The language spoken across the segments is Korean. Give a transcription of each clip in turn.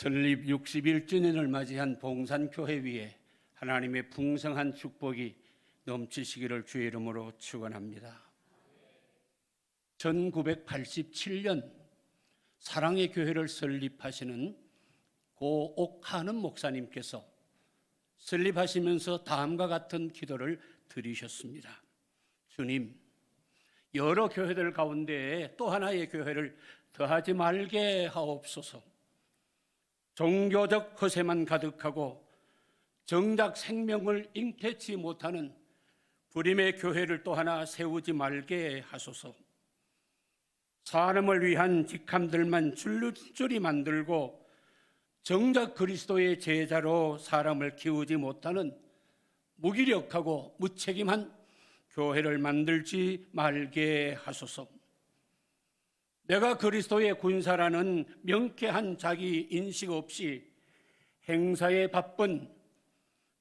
설립 61주년을 맞이한 봉산교회 위에 하나님의 풍성한 축복이 넘치시기를 주의 이름으로 축원합니다. 1987년 사랑의 교회를 설립하시는 고 옥하는 목사님께서 설립하시면서 다음과 같은 기도를 드리셨습니다. 주님, 여러 교회들 가운데 또 하나의 교회를 더하지 말게 하옵소서. 종교적 허세만 가득하고 정작 생명을 잉태치 못하는 불임의 교회를 또 하나 세우지 말게 하소서. 사람을 위한 직함들만 줄줄이 만들고 정작 그리스도의 제자로 사람을 키우지 못하는 무기력하고 무책임한 교회를 만들지 말게 하소서. 내가 그리스도의 군사라는 명쾌한 자기 인식 없이 행사에 바쁜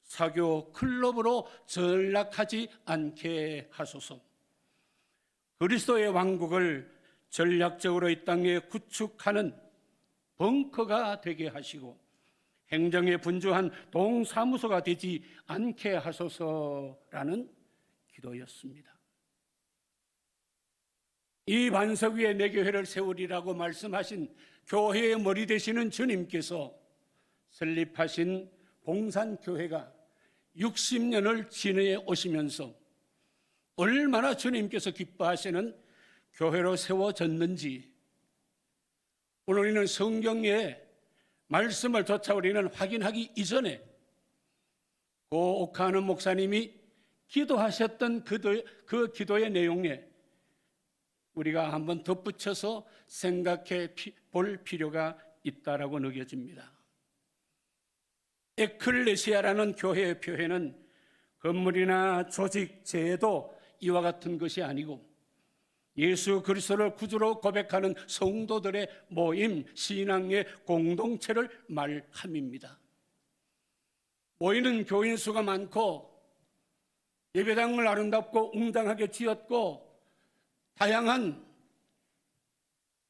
사교 클럽으로 전락하지 않게 하소서. 그리스도의 왕국을 전략적으로 이 땅에 구축하는 벙커가 되게 하시고 행정에 분주한 동사무소가 되지 않게 하소서라는 기도였습니다. 이 반석 위에 내 교회를 세우리라고 말씀하신 교회의 머리 되시는 주님께서 설립하신 봉산교회가 60년을 지내 오시면서 얼마나 주님께서 기뻐하시는 교회로 세워졌는지 오늘 우리는 성경의 말씀을 조차 우리는 확인하기 이전에 고 옥하는 목사님이 기도하셨던 그 기도의 내용에 우리가 한번 덧붙여서 생각해 볼 필요가 있다라고 느껴집니다. 에클레시아라는 교회의 표현은 건물이나 조직, 제도 이와 같은 것이 아니고 예수 그리스도를 구주로 고백하는 성도들의 모임, 신앙의 공동체를 말함입니다. 모이는 교인 수가 많고 예배당을 아름답고 웅장하게 지었고 다양한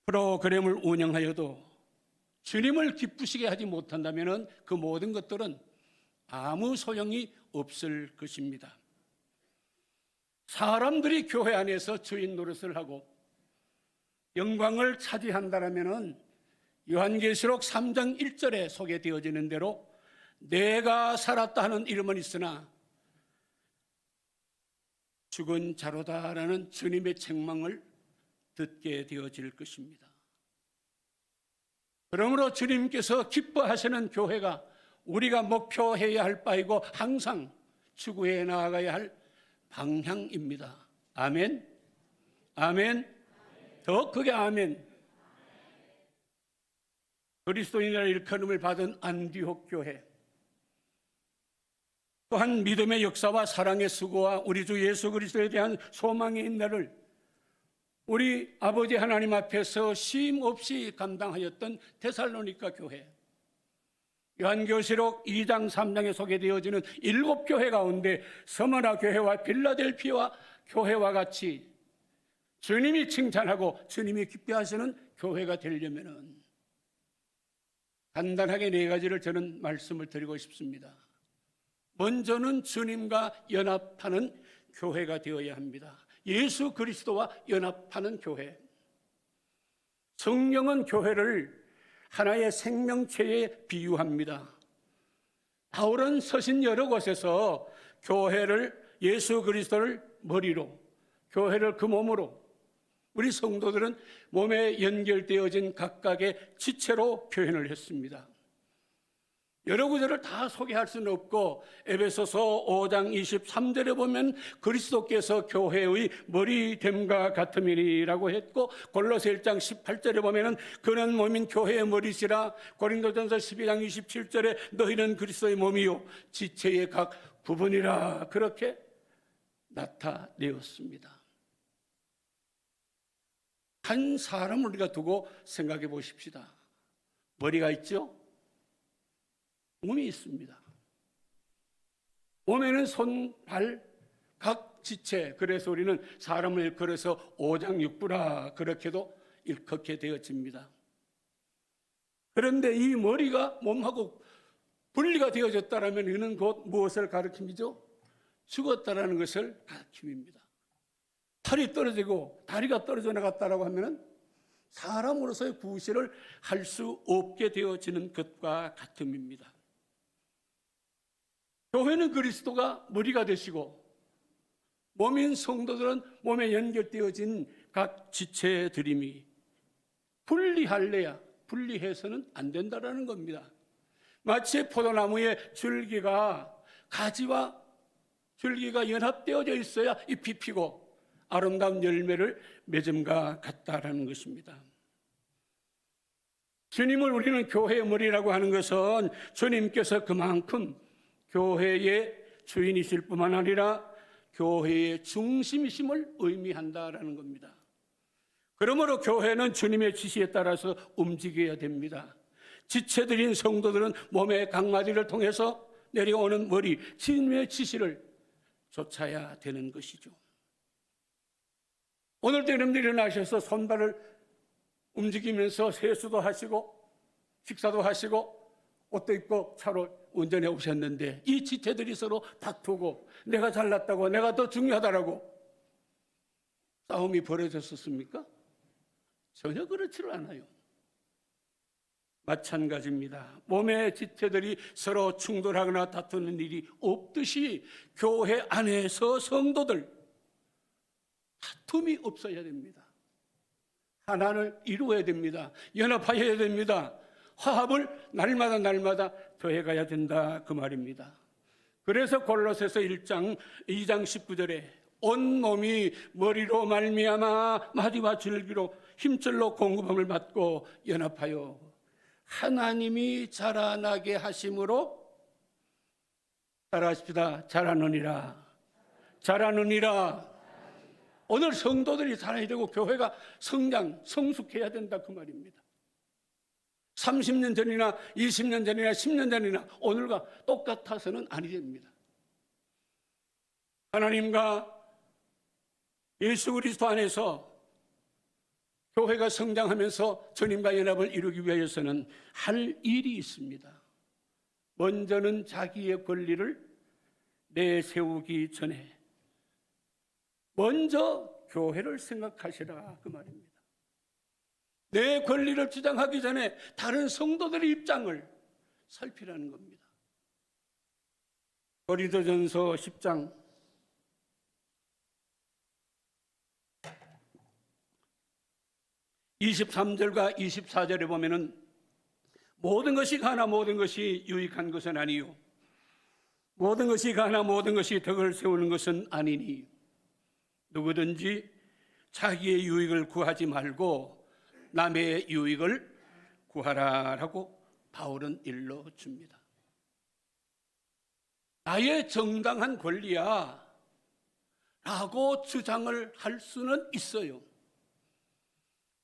프로그램을 운영하여도 주님을 기쁘시게 하지 못한다면 그 모든 것들은 아무 소용이 없을 것입니다. 사람들이 교회 안에서 주인 노릇을 하고 영광을 차지한다면 요한계시록 3장 1절에 소개되어지는 대로 내가 살았다 하는 이름은 있으나 죽은 자로다라는 주님의 책망을 듣게 되어질 것입니다. 그러므로 주님께서 기뻐하시는 교회가 우리가 목표해야 할 바이고 항상 추구해 나아가야 할 방향입니다. 아멘. 아멘. 더 크게 아멘. 그리스도인이라 일컬음을 받은 안디옥 교회, 또한 믿음의 역사와 사랑의 수고와 우리 주 예수 그리스도에 대한 소망의 인내를 우리 아버지 하나님 앞에서 쉼 없이 감당하였던 데살로니가 교회, 요한계시록 2장 3장에 소개되어지는 7교회 가운데 서머나 교회와 빌라델피아 교회와 같이 주님이 칭찬하고 주님이 기뻐하시는 교회가 되려면 간단하게 4가지를 저는 말씀을 드리고 싶습니다. 먼저는 주님과 연합하는 교회가 되어야 합니다. 예수 그리스도와 연합하는 교회. 성령은 교회를 하나의 생명체에 비유합니다. 바울은 서신 여러 곳에서 교회를, 예수 그리스도를 머리로, 교회를 그 몸으로, 우리 성도들은 몸에 연결되어진 각각의 지체로 표현을 했습니다. 여러 구절을 다 소개할 수는 없고 에베소서 5장 23절에 보면 그리스도께서 교회의 머리됨과 같음이라고 했고, 골로새 1장 18절에 보면 그는 몸인 교회의 머리시라, 고린도전서 12장 27절에 너희는 그리스도의 몸이요 지체의 각 부분이라, 그렇게 나타내었습니다. 한 사람을 우리가 두고 생각해 보십시다. 머리가 있죠? 몸이 있습니다. 몸에는 손, 발, 각 지체, 그래서 우리는 사람을 일컬어서 오장육부라 그렇게도 일컫게 되어집니다. 그런데 이 머리가 몸하고 분리가 되어졌다라면 이는 곧 무엇을 가르칩니까? 죽었다라는 것을 가르칩니다. 팔이 떨어지고 다리가 떨어져 나갔다라고 하면은 사람으로서의 구실을 할 수 없게 되어지는 것과 같음입니다. 교회는 그리스도가 머리가 되시고 몸인 성도들은 몸에 연결되어진 각 지체들임이 분리할래야 분리해서는 안 된다라는 겁니다. 마치 포도나무의 줄기가 가지와 줄기가 연합되어져 있어야 잎이 피고 아름다운 열매를 맺음과 같다라는 것입니다. 주님을 우리는 교회의 머리라고 하는 것은 주님께서 그만큼 교회의 주인이실 뿐만 아니라 교회의 중심이심을 의미한다라는 겁니다. 그러므로 교회는 주님의 지시에 따라서 움직여야 됩니다. 지체들인 성도들은 몸의 강마디를 통해서 내려오는 머리, 주님의 지시를 쫓아야 되는 것이죠. 오늘도 여러분들이 일어나셔서 손발을 움직이면서 세수도 하시고 식사도 하시고 옷도 입고 차로 운전해 오셨는데 이 지체들이 서로 다투고 내가 잘났다고 내가 더 중요하다라고 싸움이 벌어졌었습니까? 전혀 그렇지를 않아요. 마찬가지입니다. 몸의 지체들이 서로 충돌하거나 다투는 일이 없듯이 교회 안에서 성도들 다툼이 없어야 됩니다. 하나를 이루어야 됩니다. 연합하여야 됩니다. 화합을 날마다 더해가야 된다 그 말입니다. 그래서 골로새서 1장 2장 19절에 온몸이 머리로 말미암아 마디와 줄기로 힘줄로 공급함을 받고 연합하여 하나님이 자라나게 하심으로 따라하십시다. 자라느니라. 오늘 성도들이 자라야 되고 교회가 성숙해야 된다 그 말입니다. 30년 전이나 20년 전이나 10년 전이나 오늘과 똑같아서는 아니 됩니다. 하나님과 예수 그리스도 안에서 교회가 성장하면서 주님과 연합을 이루기 위해서는 할 일이 있습니다. 먼저는 자기의 권리를 내세우기 전에 먼저 교회를 생각하시라 그 말입니다. 내 권리를 주장하기 전에 다른 성도들의 입장을 살피라는 겁니다. 고린도전서 10장 23절과 24절에 보면은 모든 것이 가나 모든 것이 유익한 것은 아니요 모든 것이 가나 모든 것이 덕을 세우는 것은 아니니 누구든지 자기의 유익을 구하지 말고 남의 유익을 구하라라고 바울은 일러줍니다. 나의 정당한 권리야 라고 주장을 할 수는 있어요.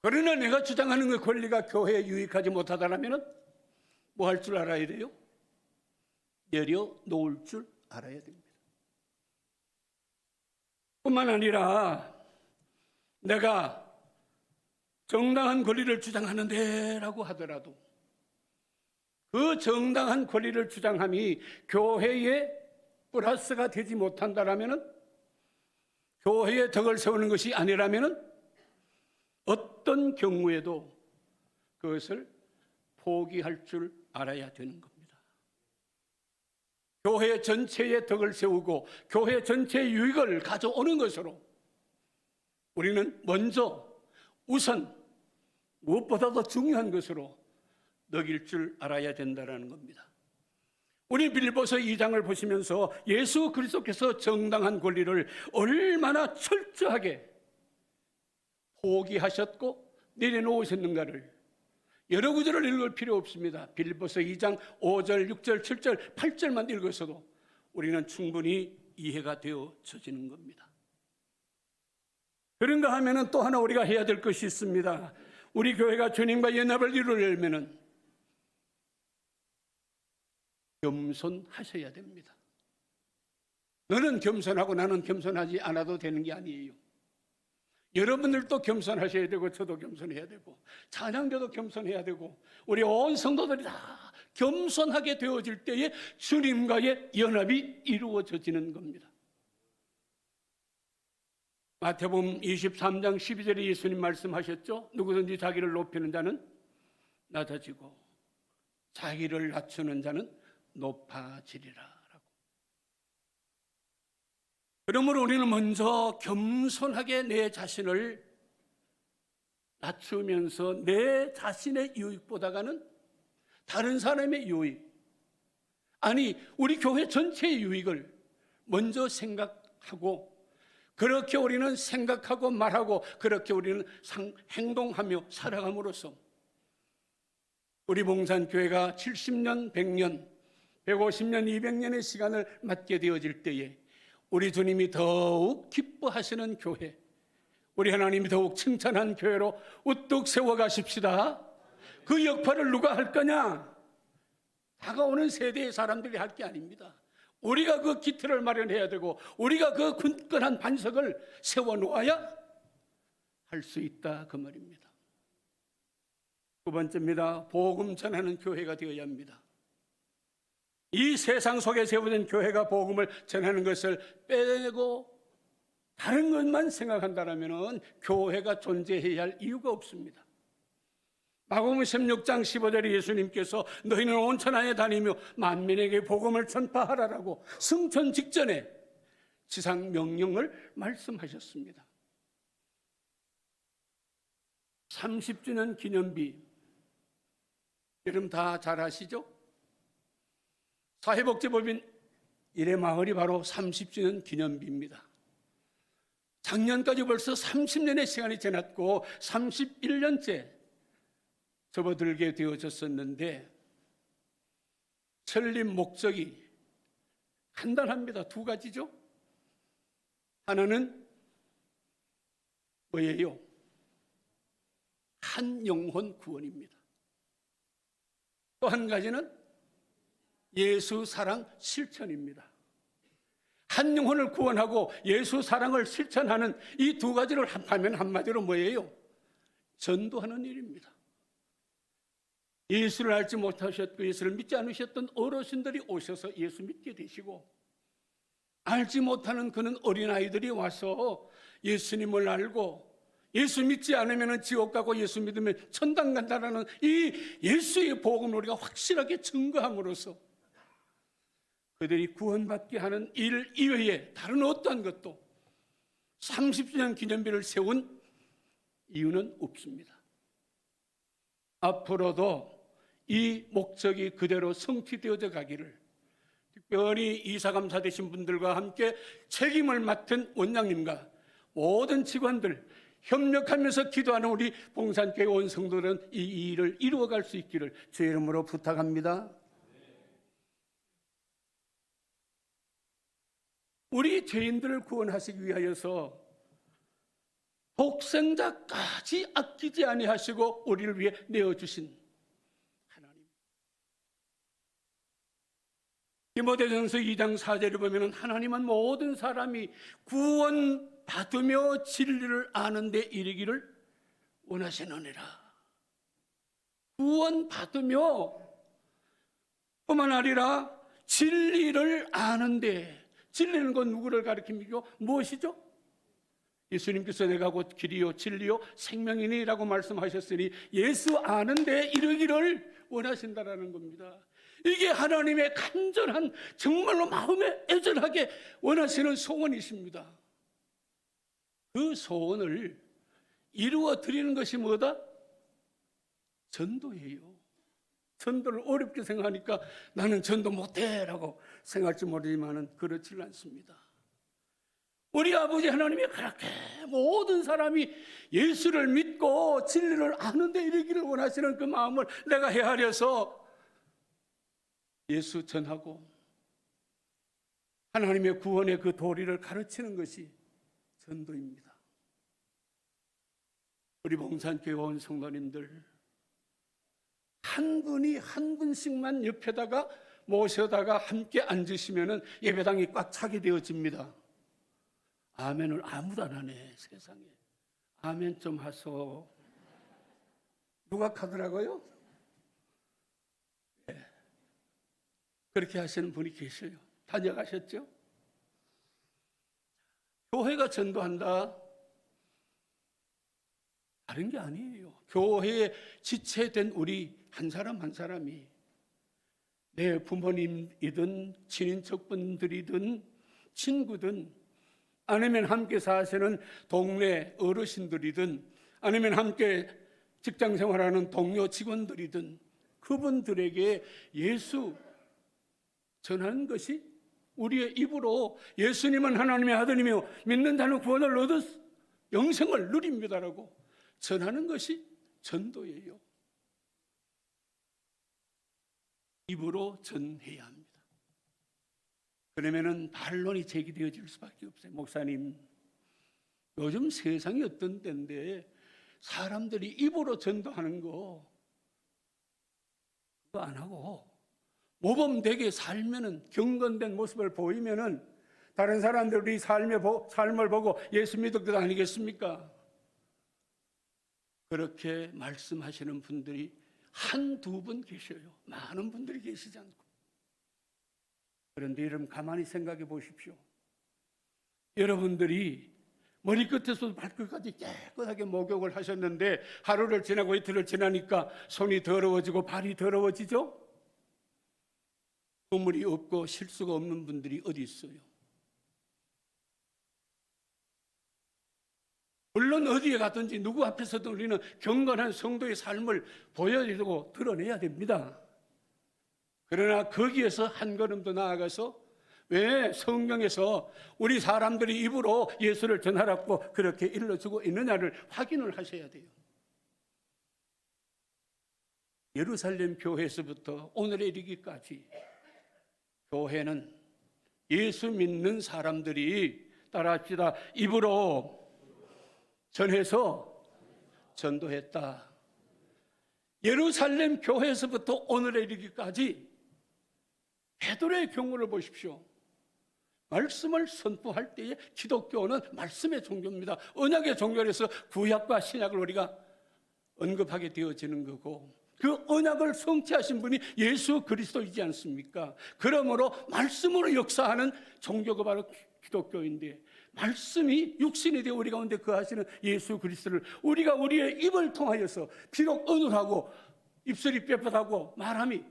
그러나 내가 주장하는 그 권리가 교회에 유익하지 못하다면 뭐 할 줄 알아야 돼요? 내려놓을 줄 알아야 됩니다. 뿐만 아니라 내가 정당한 권리를 주장하는데 라고 하더라도 그 정당한 권리를 주장함이 교회에 플러스가 되지 못한다면 교회에 덕을 세우는 것이 아니라면 어떤 경우에도 그것을 포기할 줄 알아야 되는 겁니다. 교회 전체의 덕을 세우고 교회 전체의 유익을 가져오는 것으로 우리는 먼저 우선 무엇보다도 중요한 것으로 여길 줄 알아야 된다는 겁니다. 우리 빌립보서 2장을 보시면서 예수 그리스도께서 정당한 권리를 얼마나 철저하게 포기하셨고 내려놓으셨는가를 여러 구절을 읽을 필요 없습니다. 빌립보서 2장 5절, 6절, 7절, 8절만 읽어서도 우리는 충분히 이해가 되어지는 겁니다. 그런가 하면 또 하나 우리가 해야 될 것이 있습니다. 우리 교회가 주님과 연합을 이루려면 겸손하셔야 됩니다. 너는 겸손하고 나는 겸손하지 않아도 되는 게 아니에요. 여러분들도 겸손하셔야 되고 저도 겸손해야 되고 찬양자도 겸손해야 되고 우리 온 성도들이 다 겸손하게 되어질 때에 주님과의 연합이 이루어지는 겁니다. 마태복음 23장 12절에 예수님 말씀하셨죠. 누구든지 자기를 높이는 자는 낮아지고 자기를 낮추는 자는 높아지리라 라고. 그러므로 우리는 먼저 겸손하게 내 자신을 낮추면서 내 자신의 유익보다가는 다른 사람의 유익, 아니 우리 교회 전체의 유익을 먼저 생각하고 그렇게 우리는 생각하고 말하고 그렇게 우리는 행동하며 살아감으로써 우리 봉산교회가 70년, 100년, 150년, 200년의 시간을 맞게 되어질 때에 우리 주님이 더욱 기뻐하시는 교회, 우리 하나님이 더욱 칭찬한 교회로 우뚝 세워가십시다. 그 역할을 누가 할 거냐? 다가오는 세대의 사람들이 할 게 아닙니다. 우리가 그 기틀을 마련해야 되고 우리가 그 굳건한 반석을 세워놓아야 할 수 있다 그 말입니다. 두 번째입니다. 복음 전하는 교회가 되어야 합니다. 이 세상 속에 세워진 교회가 복음을 전하는 것을 빼내고 다른 것만 생각한다면 교회가 존재해야 할 이유가 없습니다. 마가복음 16장 15절에 예수님께서 너희는 온 천하에 다니며 만민에게 복음을 전파하라라고 승천 직전에 지상 명령을 말씀하셨습니다. 30주년 기념비 여러분 다 잘 아시죠? 사회복지법인 일회마을이 바로 30주년 기념비입니다. 작년까지 벌써 30년의 시간이 지났고 31년째 접어들게 되어졌었는데 설립 목적이 간단합니다. 두 가지죠. 하나는 뭐예요? 한 영혼 구원입니다. 또 한 가지는 예수 사랑 실천입니다. 한 영혼을 구원하고 예수 사랑을 실천하는 이 두 가지를 합하면 한마디로 뭐예요? 전도하는 일입니다. 예수를 알지 못하셨고 예수를 믿지 않으셨던 어르신들이 오셔서 예수 믿게 되시고 알지 못하는 그는 어린아이들이 와서 예수님을 알고 예수 믿지 않으면 지옥 가고 예수 믿으면 천당 간다라는 이 예수의 복음을 우리가 확실하게 증거함으로써 그들이 구원받게 하는 일 이외에 다른 어떠한 것도 30주년 기념비를 세운 이유는 없습니다. 앞으로도 이 목적이 그대로 성취되어져 가기를 특별히 이사감사 되신 분들과 함께 책임을 맡은 원장님과 모든 직원들 협력하면서 기도하는 우리 봉산교회 온 성도들은 이 일을 이루어갈 수 있기를 주의 이름으로 부탁합니다. 우리 죄인들을 구원하시기 위하여서 독생자까지 아끼지 아니하시고 우리를 위해 내어주신 하나님. 디모데전서 2장 4절에 보면 하나님은 모든 사람이 구원받으며 진리를 아는 데 이르기를 원하시느니라. 구원받으며 뿐만 아니라 진리를 아는데, 진리는 건 누구를 가리킵니까? 무엇이죠? 예수님께서 내가 곧 길이요 진리요 생명이니라고 말씀하셨으니 예수 아는데 이르기를 원하신다라는 겁니다. 이게 하나님의 간절한 정말로 마음에 애절하게 원하시는 소원이십니다. 그 소원을 이루어 드리는 것이 뭐다? 전도예요. 전도를 어렵게 생각하니까 나는 전도 못해라고 생각할지 모르지만 그렇지 않습니다. 우리 아버지 하나님이 그렇게 모든 사람이 예수를 믿고 진리를 아는 데 이르기를 원하시는 그 마음을 내가 헤아려서 예수 전하고 하나님의 구원의 그 도리를 가르치는 것이 전도입니다. 우리 봉산교회 온 성도님들 한 분이 한 분씩만 옆에다가 모셔다가 함께 앉으시면 예배당이 꽉 차게 되어집니다. 아멘을 아무도 안 하네 세상에. 아멘 좀 하소. 누가 하더라고요? 네. 그렇게 하시는 분이 계셔요. 다녀가셨죠? 교회가 전도한다? 다른 게 아니에요. 교회에 지체된 우리 한 사람 한 사람이 내 부모님이든 친인척분들이든 친구든 아니면 함께 사시는 동네 어르신들이든 아니면 함께 직장 생활하는 동료 직원들이든 그분들에게 예수 전하는 것이 우리의 입으로 예수님은 하나님의 아들이며 믿는다는 구원을 얻어 영생을 누립니다라고 전하는 것이 전도예요. 입으로 전해야 합니다. 그러면은 반론이 제기되어질 수밖에 없어요. 목사님, 요즘 세상이 어떤 때인데 사람들이 입으로 전도하는 거 그거 안 하고 모범되게 살면은 경건된 모습을 보이면은 다른 사람들이 삶을 보고 예수 믿을 것 아니겠습니까? 그렇게 말씀하시는 분들이 한두 분 계셔요. 많은 분들이 계시지 않고. 그런데 여러분 가만히 생각해 보십시오. 여러분들이 머리끝에서 발끝까지 깨끗하게 목욕을 하셨는데 하루를 지나고 이틀을 지나니까 손이 더러워지고 발이 더러워지죠? 소물이 없고 실수가 없는 분들이 어디 있어요? 물론 어디에 가든지 누구 앞에서도 우리는 경건한 성도의 삶을 보여주고 드러내야 됩니다. 그러나 거기에서 한 걸음 더 나아가서 왜 성경에서 우리 사람들이 입으로 예수를 전하라고 그렇게 일러주고 있느냐를 확인을 하셔야 돼요. 예루살렘 교회에서부터 오늘에 이르기까지 교회는 예수 믿는 사람들이 따라합시다. 입으로 전해서 전도했다. 예루살렘 교회에서부터 오늘에 이르기까지 베드로의 경우를 보십시오. 말씀을 선포할 때에 기독교는 말씀의 종교입니다. 언약의 종교에서 구약과 신약을 우리가 언급하게 되어지는 거고 그 언약을 성취하신 분이 예수 그리스도이지 않습니까? 그러므로 말씀으로 역사하는 종교가 바로 기독교인데 말씀이 육신이 되어 우리 가운데 거하시는 예수 그리스도를 우리가 우리의 입을 통하여서 비록 어눌하고 입술이 뻣뻣하고 말함이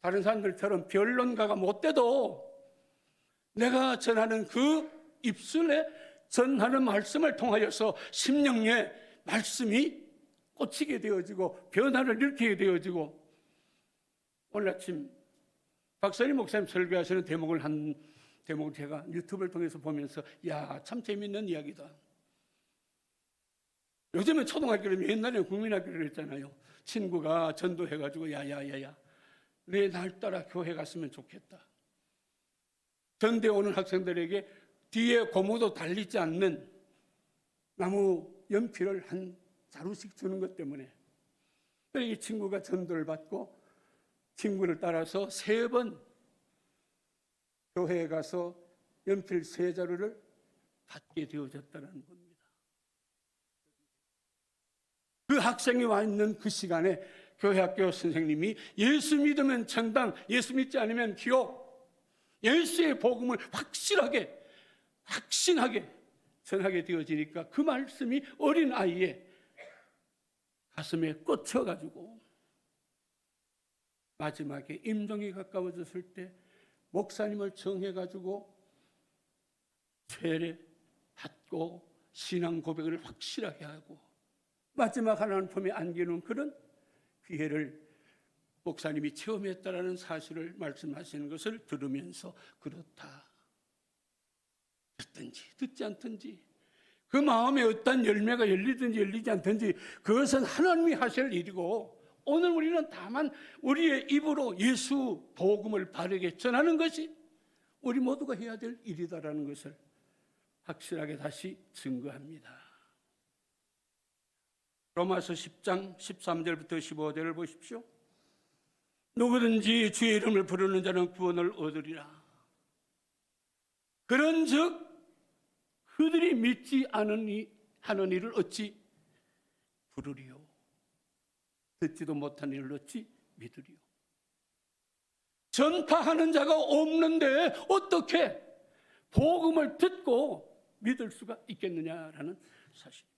다른 사람들처럼 변론가가 못돼도 내가 전하는 그 입술에 전하는 말씀을 통하여서 심령에 말씀이 꽂히게 되어지고 변화를 일으키게 되어지고 오늘 아침 박선희 목사님 설교하시는 대목을 제가 유튜브를 통해서 보면서 야, 참 재밌는 이야기다. 요즘은 초등학교를 옛날에는 국민학교를 했잖아요. 친구가 전도해가지고 야야야야 내 날 따라 교회 갔으면 좋겠다. 전대 오는 학생들에게 뒤에 고무도 달리지 않는 나무 연필을 한 자루씩 주는 것 때문에 이 친구가 전도를 받고 친구를 따라서 3번 교회에 가서 연필 3자루를 받게 되어졌다는 겁니다. 그 학생이 와 있는 그 시간에 교회 학교 선생님이 예수 믿으면 천당, 예수 믿지 않으면 지옥, 예수의 복음을 확실하게 전하게 되어지니까 그 말씀이 어린 아이의 가슴에 꽂혀가지고 마지막에 임종이 가까워졌을 때 목사님을 정해가지고 세례 받고 신앙 고백을 확실하게 하고 마지막 하나님 품에 안기는 그런 기회를 목사님이 체험했다라는 사실을 말씀하시는 것을 들으면서 그렇다. 듣든지 듣지 않든지 그 마음에 어떤 열매가 열리든지 열리지 않든지 그것은 하나님이 하실 일이고 오늘 우리는 다만 우리의 입으로 예수 복음을 바르게 전하는 것이 우리 모두가 해야 될 일이다라는 것을 확실하게 다시 증거합니다. 로마서 10장 13절부터 15절을 보십시오. 누구든지 주의 이름을 부르는 자는 구원을 얻으리라. 그런즉 그들이 믿지 않으니 하는 일을 어찌 부르리요? 듣지도 못한 일을 어찌 믿으리요? 전파하는 자가 없는데 어떻게 복음을 듣고 믿을 수가 있겠느냐라는 사실입니다.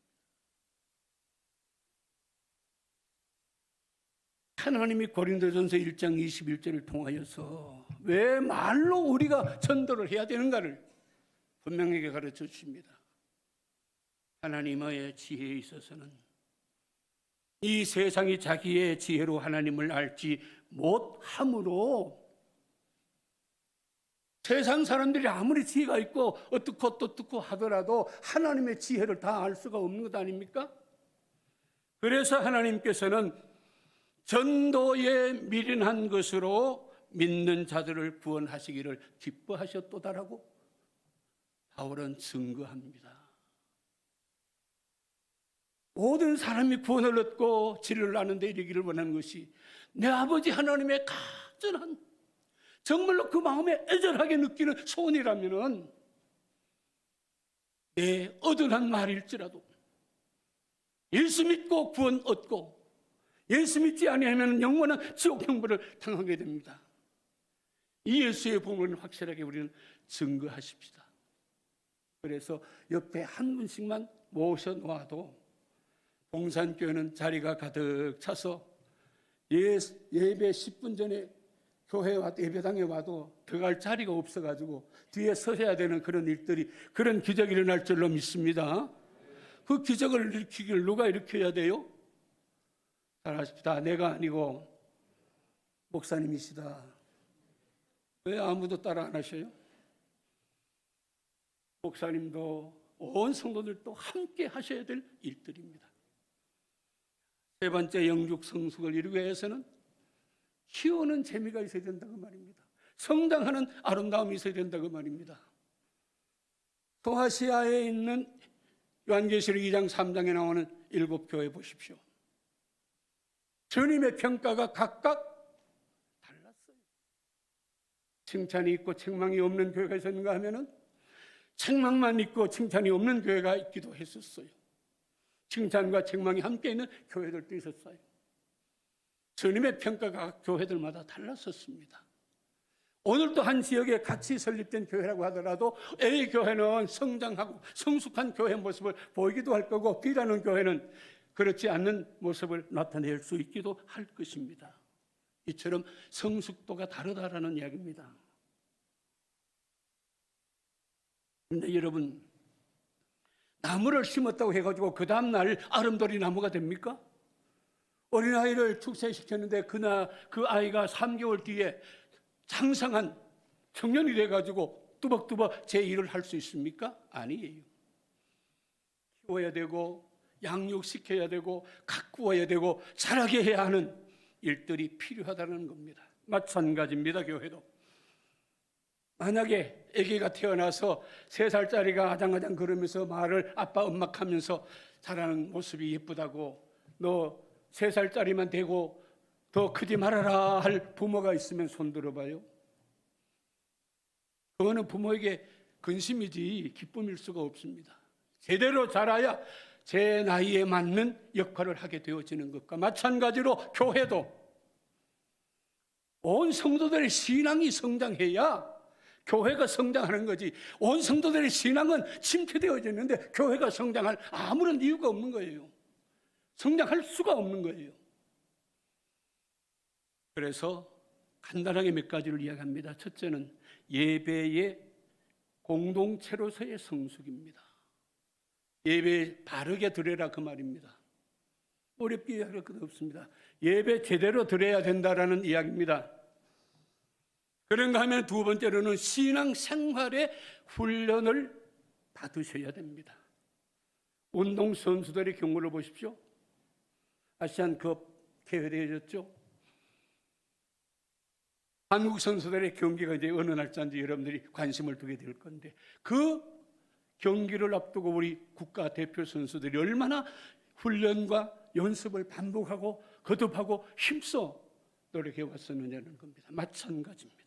하나님이 고린도전서 1장 21절을 통하여서 왜 말로 우리가 전도를 해야 되는가를 분명하게 가르쳐 주십니다. 하나님의 지혜에 있어서는 이 세상이 자기의 지혜로 하나님을 알지 못함으로 세상 사람들이 아무리 지혜가 있고 어떻고 하더라도 하나님의 지혜를 다 알 수가 없는 것 아닙니까? 그래서 하나님께서는 전도에 미련한 것으로 믿는 자들을 구원하시기를 기뻐하셨도다라고 바울은 증거합니다. 모든 사람이 구원을 얻고 진리를 아는데 이르기를 원하는 것이 내 아버지 하나님의 간절한 정말로 그 마음에 애절하게 느끼는 소원이라면은 내 어둔한 말일지라도 예수 믿고 구원 얻고 예수 믿지 아니하면 영원한 지옥 형벌을 당하게 됩니다. 이 예수의 복음을 확실하게 우리는 증거하십시다. 그래서 옆에 한 분씩만 모셔놓아도 봉산교회는 자리가 가득 차서 예배 10분 전에 교회 와도 예배당에 와도 들어갈 자리가 없어가지고 뒤에 서셔야 되는 그런 일들이 그런 기적이 일어날 줄로 믿습니다. 그 기적을 일으키길 누가 일으켜야 돼요? 잘 아십시다. 내가 아니고 목사님이시다. 왜 아무도 따라 안 하셔요? 목사님도 온 성도들도 함께 하셔야 될 일들입니다. 세 번째 영육 성숙을 이루기 위해서는 키우는 재미가 있어야 된다고 말입니다. 성장하는 아름다움이 있어야 된다고 말입니다. 소아시아에 있는 요한계시록 2장 3장에 나오는 7교회 보십시오. 주님의 평가가 각각 달랐어요. 칭찬이 있고 책망이 없는 교회가 있었는가 하면은 책망만 있고 칭찬이 없는 교회가 있기도 했었어요. 칭찬과 책망이 함께 있는 교회들도 있었어요. 주님의 평가가 교회들마다 달랐었습니다. 오늘도 한 지역에 같이 설립된 교회라고 하더라도 A 교회는 성장하고 성숙한 교회 모습을 보이기도 할 거고 B라는 교회는 그렇지 않는 모습을 나타낼 수 있기도 할 것입니다. 이처럼 성숙도가 다르다라는 이야기입니다. 그런데 여러분, 나무를 심었다고 해가지고 그 다음날 아름돌이 나무가 됩니까? 어린아이를 출생시켰는데 그 아이가 3개월 뒤에 장성한 청년이 돼가지고 뚜벅뚜벅 제 일을 할 수 있습니까? 아니에요. 키워야 되고 양육시켜야 되고 가꾸어야 되고 자라게 해야 하는 일들이 필요하다는 겁니다. 마찬가지입니다. 교회도 만약에 아기가 태어나서 3살짜리가 아장아장 걸으면서 말을 아빠 엄마 하면서 자라는 모습이 예쁘다고 너 3살짜리만 되고 더 크지 말아라 할 부모가 있으면 손 들어봐요. 그거는 부모에게 근심이지 기쁨일 수가 없습니다. 제대로 자라야 제 나이에 맞는 역할을 하게 되어지는 것과 마찬가지로 교회도 온 성도들의 신앙이 성장해야 교회가 성장하는 거지. 온 성도들의 신앙은 침체되어졌는데 교회가 성장할 아무런 이유가 없는 거예요. 성장할 수가 없는 거예요. 그래서 간단하게 몇 가지를 이야기합니다. 첫째는 예배의 공동체로서의 성숙입니다. 예배 바르게 드려라 그 말입니다. 어렵게 할 것 없습니다. 예배 제대로 드려야 된다라는 이야기입니다. 그런가 하면 두 번째로는 신앙 생활의 훈련을 받으셔야 됩니다. 운동선수들의 경우를 보십시오. 아시안컵 개회되어졌죠. 한국 선수들의 경기가 이제 어느 날짜인지 여러분들이 관심을 두게 될 건데 그 경기를 앞두고 우리 국가대표 선수들이 얼마나 훈련과 연습을 반복하고 거듭하고 힘써 노력해 왔었느냐는 겁니다. 마찬가지입니다.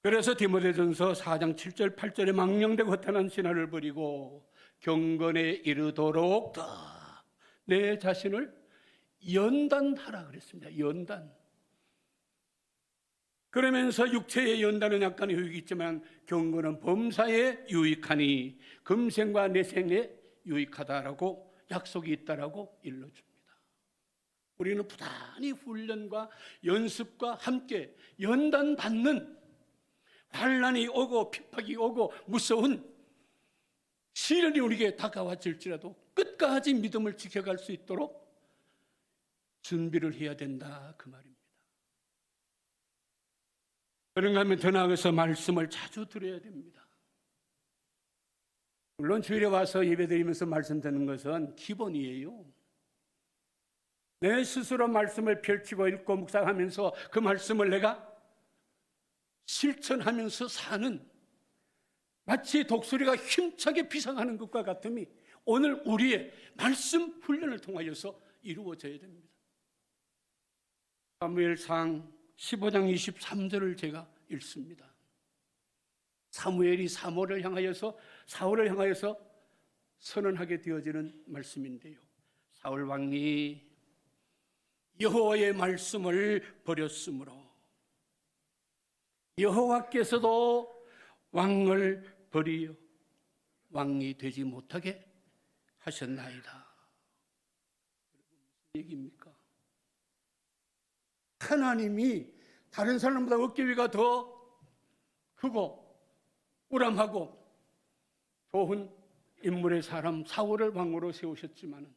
그래서 디모데전서 4장 7절 8절에 망령되고 허탄한 신화를 버리고 경건에 이르도록 내 자신을 연단하라 그랬습니다. 연단. 그러면서 육체의 연단은 약간 유익이 있지만 경건은 범사에 유익하니 금생과 내생에 유익하다라고 약속이 있다라고 일러줍니다. 우리는 부단히 훈련과 연습과 함께 연단받는, 환난이 오고 핍박이 오고 무서운 시련이 우리에게 다가와질지라도 끝까지 믿음을 지켜갈 수 있도록 준비를 해야 된다, 그 말입니다. 그런가 하면 더 나아가서 말씀을 자주 들어야 됩니다. 물론 주일에 와서 예배드리면서 말씀 듣는 것은 기본이에요. 내 스스로 말씀을 펼치고 읽고 묵상하면서 그 말씀을 내가 실천하면서 사는, 마치 독수리가 힘차게 비상하는 것과 같음이 오늘 우리의 말씀 훈련을 통하여서 이루어져야 됩니다. 사무엘상 15장 23절을 제가 읽습니다. 사무엘이 사울을 향하여서 선언하게 되어지는 말씀인데요. 사울 왕이 여호와의 말씀을 버렸으므로 여호와께서도 왕을 버리어 왕이 되지 못하게 하셨나이다. 무슨 얘기입니까? 하나님이 다른 사람보다 어깨 위가 더 크고 우람하고 좋은 인물의 사람 사울을 왕으로 세우셨지만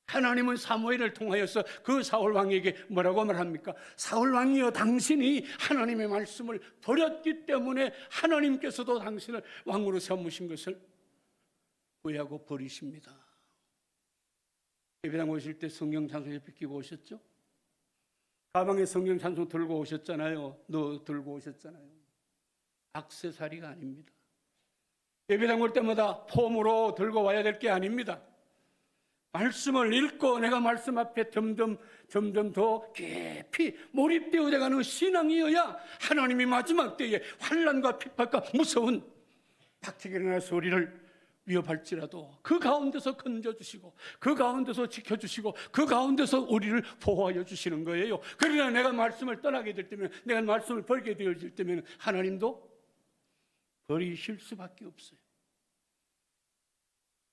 하나님은 사무엘을 통하여서 그 사울 왕에게 뭐라고 말합니까? 사울 왕이여, 당신이 하나님의 말씀을 버렸기 때문에 하나님께서도 당신을 왕으로 삼으신 것을 후회하고 버리십니다. 예배당 오실 때 성경 찬송 옆에 끼고 오셨죠? 가방에 성경 찬송 들고 오셨잖아요. 들고 오셨잖아요. 액세서리가 아닙니다. 예배당 올 때마다 폼으로 들고 와야 될 게 아닙니다. 말씀을 읽고 내가 말씀 앞에 점점 더 깊이 몰입되어 가는 신앙이어야 하나님이 마지막 때에 환난과 핍박과 무서운 박해가 일어나서 우리를 위협할지라도 그 가운데서 건져주시고 그 가운데서 지켜주시고 그 가운데서 우리를 보호하여 주시는 거예요. 그러나 내가 말씀을 떠나게 될 때면, 내가 말씀을 버리게 되어질 때면 하나님도 버리실 수밖에 없어요.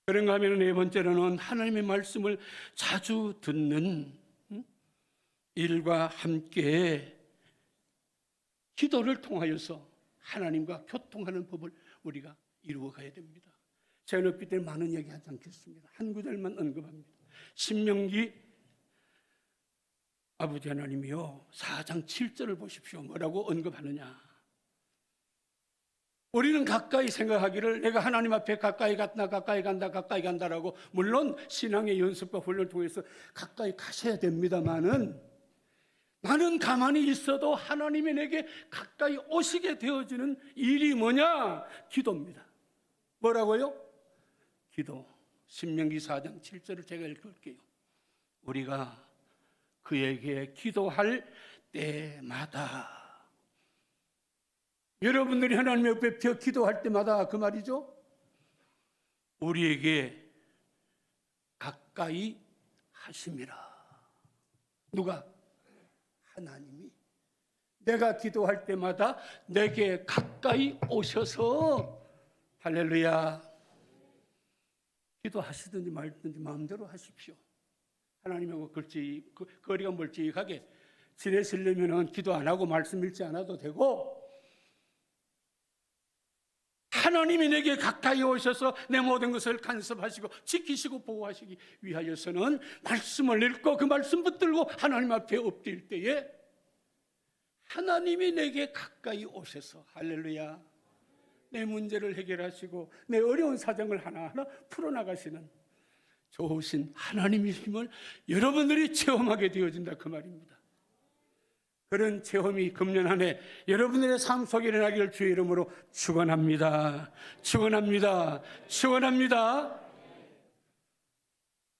그런가 하면 네 번째로는 하나님의 말씀을 자주 듣는 일과 함께 기도를 통하여서 하나님과 교통하는 법을 우리가 이루어가야 됩니다. 제가 높이 때 많은 얘기하지 않겠습니다. 한 구절만 언급합니다. 신명기 아버지 하나님이요 4장 7절을 보십시오. 뭐라고 언급하느냐? 우리는 가까이 생각하기를 내가 하나님 앞에 가까이 간다라고, 물론 신앙의 연습과 훈련을 통해서 가까이 가셔야 됩니다만은, 나는 가만히 있어도 하나님이 내게 가까이 오시게 되어지는 일이 뭐냐? 기도입니다. 뭐라고요? 기도. 신명기 4장 7절을 제가 읽을게요. 우리가 그에게 기도할 때마다, 여러분들이 하나님 옆에 기도할 때마다 그 말이죠, 우리에게 가까이 하심이라. 누가? 하나님이. 내가 기도할 때마다 내게 가까이 오셔서, 할렐루야, 기도하시든지 말든지 마음대로 하십시오. 하나님하고 거리가 멀찍하게 지내시려면 기도 안 하고 말씀 읽지 않아도 되고, 하나님이 내게 가까이 오셔서 내 모든 것을 간섭하시고 지키시고 보호하시기 위하여서는 말씀을 읽고 그 말씀 붙들고 하나님 앞에 엎드릴 때에 하나님이 내게 가까이 오셔서, 할렐루야, 내 문제를 해결하시고 내 어려운 사정을 하나하나 풀어나가시는 좋으신 하나님의 힘을 여러분들이 체험하게 되어진다, 그 말입니다. 그런 체험이 금년 한 해 여러분들의 삶 속에 일어나기를 주의 이름으로 축원합니다. 축원합니다. 축원합니다.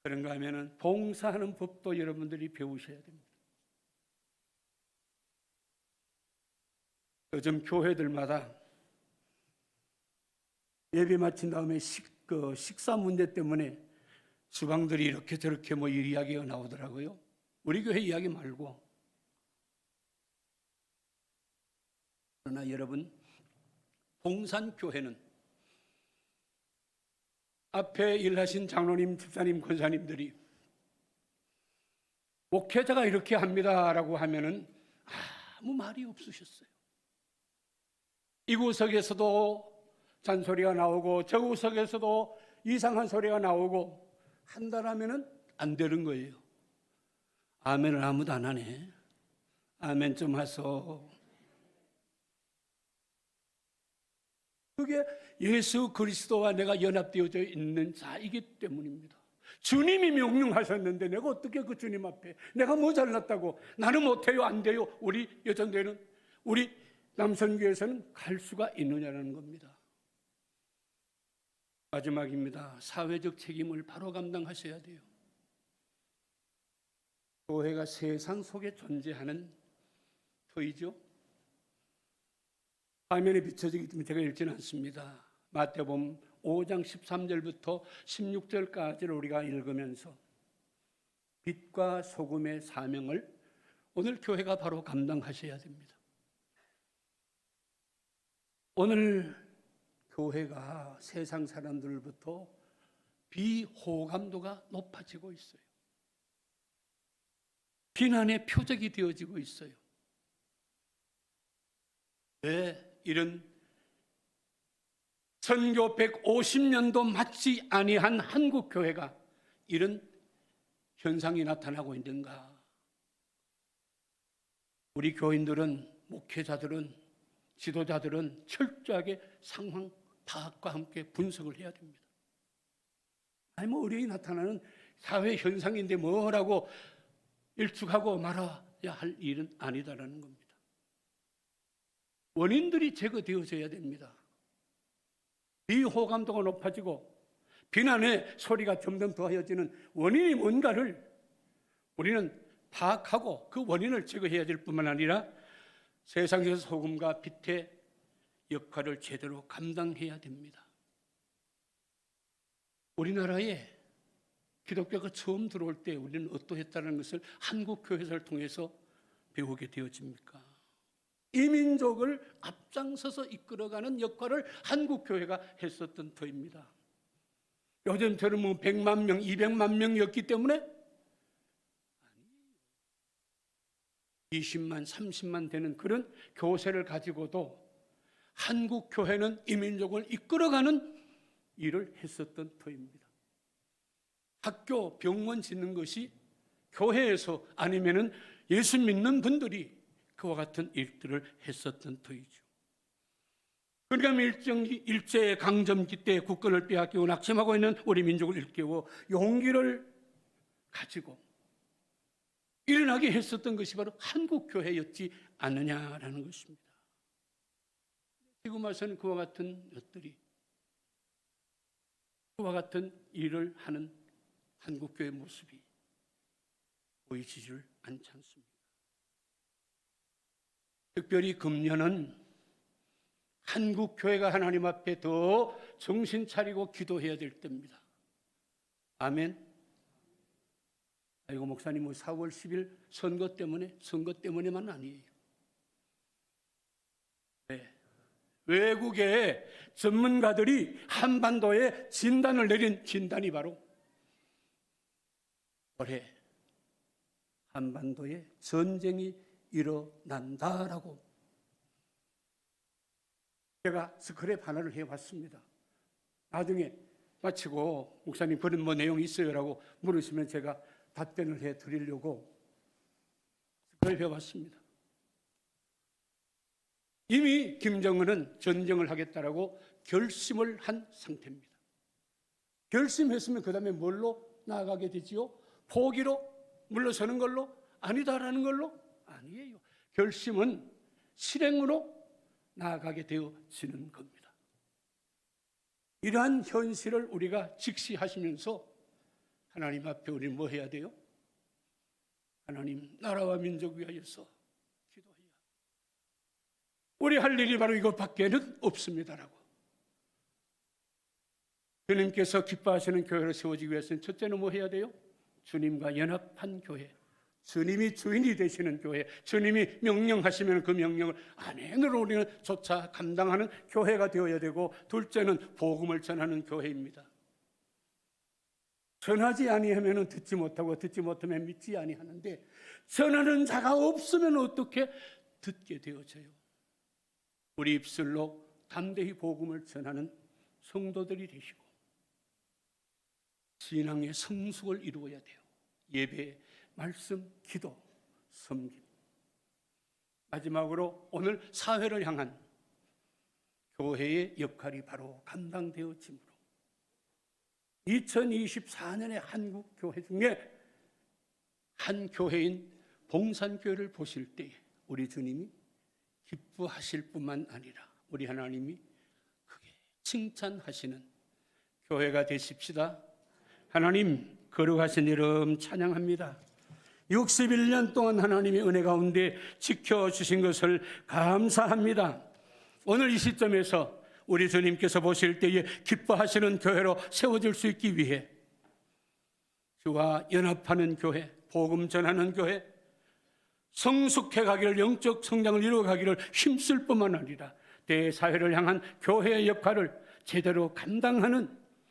그런가 하면은 봉사하는 법도 여러분들이 배우셔야 됩니다. 요즘 교회들마다 예배 마친 다음에 그 식사 문제 때문에 수방들이 이렇게 저렇게 뭐 이야기가 나오더라고요. 우리 교회 이야기 말고. 그러나 여러분, 봉산교회는 앞에 일하신 장로님, 집사님, 권사님들이 목회자가 이렇게 합니다라고 하면은 아무 말이 없으셨어요. 이 구석에서도 잔소리가 나오고 저 구석에서도 이상한 소리가 나오고 한다라면은 안 되는 거예요. 아멘을 아무도 안 하네. 아멘 좀 하소. 그게 예수 그리스도와 내가 연합되어져 있는 자이기 때문입니다. 주님이 명령하셨는데 내가 어떻게 그 주님 앞에 내가 뭐 잘났다고 나는 못해요 안 돼요 우리 여전대는 우리 남선교에서는 갈 수가 있느냐는 겁니다. 마지막입니다. 사회적 책임을 바로 감당하셔야 돼요. 교회가 세상 속에 존재하는 터이죠. 화면에 비춰지기 때문에 제가 읽지는 않습니다. 마태복음 5장 13절부터 16절까지를 우리가 읽으면서 빛과 소금의 사명을 오늘 교회가 바로 감당하셔야 됩니다. 오늘 교회가 세상 사람들부터 비호감도가 높아지고 있어요. 비난의 표적이 되어지고 있어요. 왜 이런 선교 150년도 맞지 아니한 한국 교회가 이런 현상이 나타나고 있는가? 우리 교인들은, 목회자들은, 지도자들은 철저하게 상황 파악과 함께 분석을 해야 됩니다. 아니 뭐 의뢰이 나타나는 사회 현상인데 뭐라고 일축하고 말아야 할 일은 아니다라는 겁니다. 원인들이 제거되어져야 됩니다. 비호감도가 높아지고 비난의 소리가 점점 더해지는 원인이 뭔가를 우리는 파악하고 그 원인을 제거해야 될 뿐만 아니라 세상에서 소금과 빛의 역할을 제대로 감당해야 됩니다. 우리나라에 기독교가 처음 들어올 때 우리는 어떠했다는 것을 한국 교회사를 통해서 배우게 되어집니까? 이민족을 앞장서서 이끌어가는 역할을 한국 교회가 했었던 터입니다. 요즘처럼 뭐 100만 명, 200만 명이었기 때문에 20만, 30만 되는 그런 교세를 가지고도 한국 교회는 이민족을 이끌어가는 일을 했었던 터입니다. 학교, 병원 짓는 것이 교회에서 아니면은 예수 믿는 분들이 그와 같은 일들을 했었던 터이죠. 그러니까 일제 강점기 때 국권을 빼앗기고 낙심하고 있는 우리 민족을 일깨워 용기를 가지고 일어나게 했었던 것이 바로 한국교회였지 않느냐라는 것입니다. 지금 와서는 그와 같은 것들이 그와 같은 일을 하는 한국교회 모습이 보이지를 않지 않습니다. 특별히 금년은 한국교회가 하나님 앞에 더 정신 차리고 기도해야 될 때입니다. 아멘. 아이고 목사님 뭐 4월 10일 선거 때문에만 아니에요. 네. 외국의 전문가들이 한반도에 진단을 내린 진단이 바로 올해 한반도에 전쟁이 일어난다라고 제가 스크랩 하나를 해봤습니다. 나중에 마치고 목사님 그런 뭐 내용이 있어요라고 물으시면 제가 답변을 해드리려고 스크랩 해봤습니다. 이미 김정은은 전쟁을 하겠다라고 결심을 한 상태입니다. 결심했으면 그 다음에 뭘로 나아가게 되지요? 포기로 물러서는 걸로? 아니다라는 걸로? 아니에요. 결심은 실행으로 나아가게 되어지는 겁니다. 이러한 현실을 우리가 직시하시면서 하나님 앞에 우리는 뭐 해야 돼요? 하나님 나라와 민족 위하여서 기도해야 우리 할 일이 바로 이것밖에는 없습니다라고 주님께서 기뻐하시는 교회를 세워지기 위해서는 첫째는 뭐 해야 돼요? 주님과 연합한 교회, 주님이 주인이 되시는 교회, 주님이 명령하시면 그 명령을 안에는 우리는 조차 감당하는 교회가 되어야 되고, 둘째는 복음을 전하는 교회입니다. 전하지 아니하면 듣지 못하고, 듣지 못하면 믿지 아니하는데, 전하는 자가 없으면 어떻게 듣게 되어져요? 우리 입술로 담대히 복음을 전하는 성도들이 되시고, 신앙의 성숙을 이루어야 돼요. 예배, 말씀, 기도, 섬김. 마지막으로 오늘 사회를 향한 교회의 역할이 바로 감당되어짐으로, 2024년의 한국 교회 중에 한 교회인 봉산교회를 보실 때 우리 주님이 기뻐하실 뿐만 아니라 우리 하나님이 크게 칭찬하시는 교회가 되십시다. 하나님 거룩하신 이름 찬양합니다. 61년 동안 하나님의 은혜 가운데 지켜주신 것을 감사합니다. 오늘 이 시점에서 우리 주님께서 보실 때에 기뻐하시는 교회로 세워질 수 있기 위해 주와 연합하는 교회, 복음 전하는 교회, 성숙해 가기를, 영적 성장을 이루어 가기를 힘쓸 뿐만 아니라 대사회를 향한 교회의 역할을 제대로 감당하는